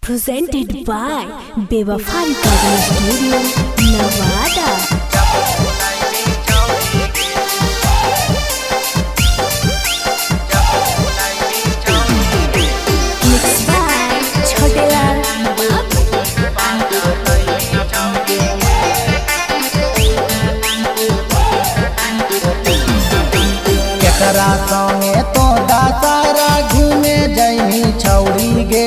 Presented by Bewafai Recording Studio, Nevada. Mixed by Chhotelal Babu. केकरा संगे तो दासारा घूमे जैनी छौड़ी गे।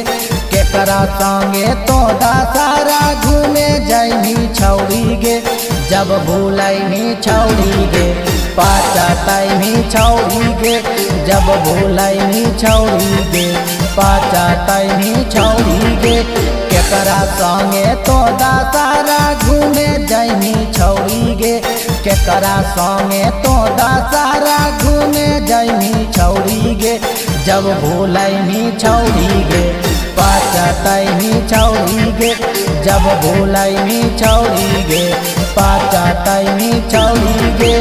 केकरा संगे तो दासारा घूमे जैनी छौड़ी गे। जब भूलैनी छौड़ी गे पाचतैनी छौड़ी गे। जब भूलैनी छौड़ी गे पाचतैनी छौड़ी गे। केकरा संगे तो दासारा घूमे जैनी छौड़ी गे। केकरा संगे तो दासारा घूमे जैनी छौड़ी गे। जब भूलैनी छौड़ी गे पाचतैनी छौड़ी गे। जब भूलैनी छौड़ी गे पाचतैनी छौड़ी गे।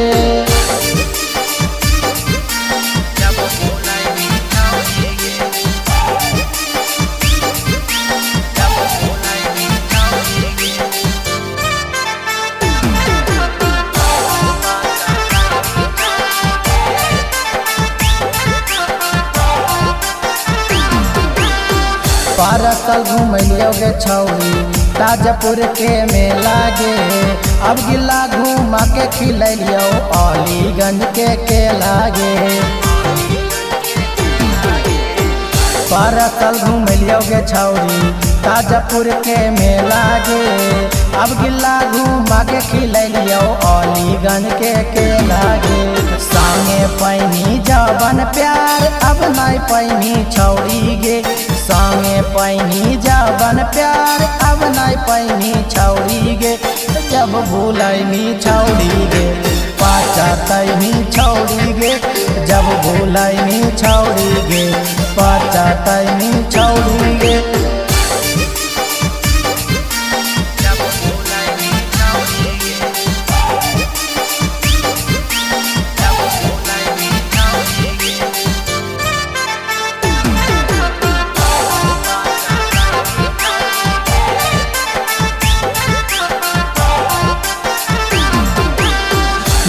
पारसल घूमियो गे छौड़ी ताजपुर के मेला गे। अब गिला घूमा के खिलियो अलीगंज के केला गे। पारसल घूमियो गे छौड़ी ताजपुर के मेला गे। अब गिला घूमा के खिलियो अलीगंज के केला गे। संगे पैनी जवन प्यार अब नहीं पैनी छौड़ी गे। संगे पैनी जवन प्यार अब नहीं पैनी छौड़ी गे। जब भूलैनी छौड़ी गे पाचतैनी छौड़ी गे। जब भूलैनी छौड़ी गे पाचतैनी छौड़ी गे।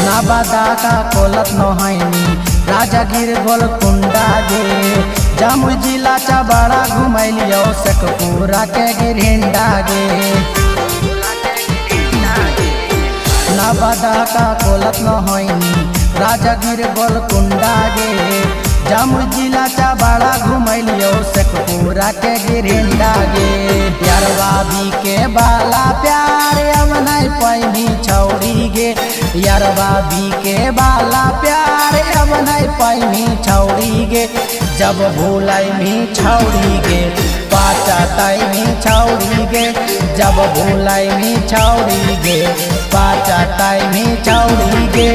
नाबादा का कोलत नोहाइनी राजागिर गोलकुंडा गे। जमुई जिला चबड़ा घुमैलियो शेखपुरा के गिरिंडा गे। नाबादा का कोलत नोहाइनी राजागिर गोलकुंडा गे। जमुई जिला चबड़ा घुमैलियो शेखपुरा के गिरिंडा गे। यारवा भी के बाला प्यार अब नहीं पैनी छौड़ी गे। यारवा भी के बाला प्यार अब नहीं पैनी छौड़ी गे। जब भूलैनी छौड़ी गे पाचतैनी छौड़ी गे। जब भूलैनी छौड़ी गे पाचतैनी छौड़ी गे।